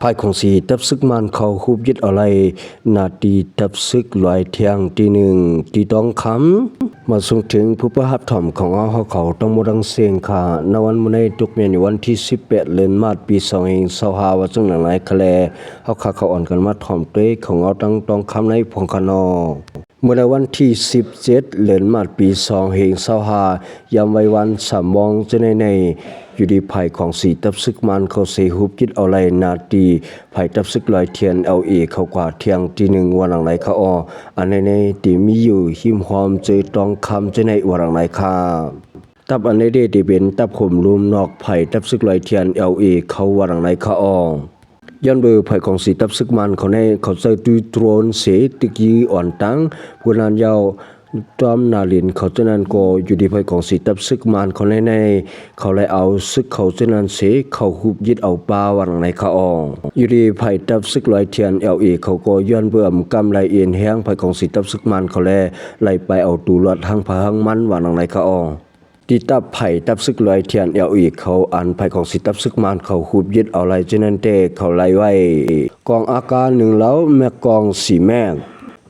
ภายของสีตับซึกมันเขาคุบยึดอะไรนาตีตับซึกลอยเทียงตีหนึ่งตีต้องคำมาส่งถึงผู้ประหับถ่อมของเขาต้องมดังเสียงค่ะในวันมื้อในตุกเมียนวันที่18เดือนมีนาคมปี2025ว่าจังหนังไหนคะแลเขาอ่อนกันมาถ่อมเต้ของตั้งต้องคำในพงคานอเมื่อในวันที่17เดือนมีนาคมปี2025ยามไว้วัน3 โมงจะในอยู่ดีภัยของสีตับซึกมันเขาเสียหุบจิตเอาไรนาตีภัยตับซึกลอยเทียนเขากว่าเที่ยงตีหนึ่งวันหลังไหนเขาอันในตีมีอยู่หิมหอมเจอตองคำจะในวันหลังไหนค่ะตับอันในเดที่เป็นตับข่มลุมนอกภัยตับซึกลอยเทียนเขาวันหลังไหนเขาย้อนเบอร์ภัยของสีตับซึกมันเขาในเขาเจอดูโดรนเสติกีอ่อนตั้งผู้นานยาวตอมนาลินเขาจะนั้นก็อยู่ดีภัยของสีตับซึกมันเขาในเขาเลยเอาซึกเขาจะนั้นเสเขาหุบยึดเอาปลาวันในเขาอยู่ดีภัยตับซึกลอยเทียนเขาก็ย้อนเบื่อมกำไรเอ็นแห้งภัยของสีตับซึกมันเขาเลยไล่ไปเอาตูรถทางพหังมันวันในเขาที่ตับไผ่ตับซึกลอยเทียนเขาอันไผ่ของสิตับซึกมันเขาหุบยึดเอาไรเจนันเตเขาไล่ไว้กองอาการหนึ่งแล้วแม่กอง4 แม่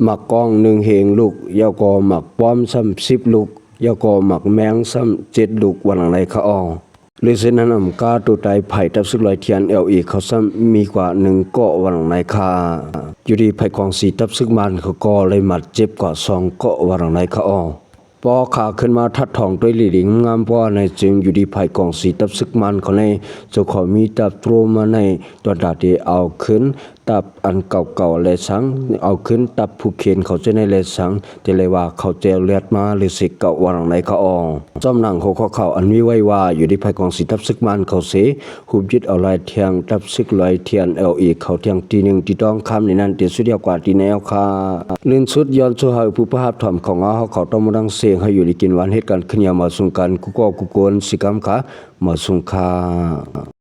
หมักกอง1เฮงลูกยาวกอหมักป้อมซ้ำ10 ลูกยาวกอหมักแมงซ้ำ7 ลูกวันไหนเขาหรือเส้นนั้นกาตัวใจไผ่ตับซึกลอยเทียนเขาซ้ำมีกว่า1 เกาะวันไหนค่ะอยู่ดีไผ่ของสีตับซึกมันเขาก็เลยหมัดเจ็บกว่า2 เกาะวันไหนเขาปอขาขึ้นมาทัดทองด้วยหลิงงามป้อในจึงอยู่ดีภัยกองสีตับซึกมันเขาในเจ้าของมีตับโตรมาในตัวดาดีเอาขึ้นตับอันเก่าๆเลยสังเอาขึ้นตับผู้เขียนเขาจะในเลยสังแต่เลยว่าเขาเจลเลียดมาหรือสิเก่าวันไหนเขาจอมหนังเขาอันมีไว้ว่าอยู่ดีภัยกองสีตับซึกมันเขาเสหุบยึดเอาลายเทียงตับซึกลอยเทียนเขาเทียงตีหนึ่งตีต้องคำในนั้นตีสุดเดียวกว่าตีแนวค่ะลื่นสุดย้อนสู่หาผู้ประหับถ่อมของเขาต้องมาดังเสียงให้อยู่ในกินวันเหตุการณ์ขึ้นยามาสุงกันกุกวนสิกรรมค่ะมาสุงค่ะ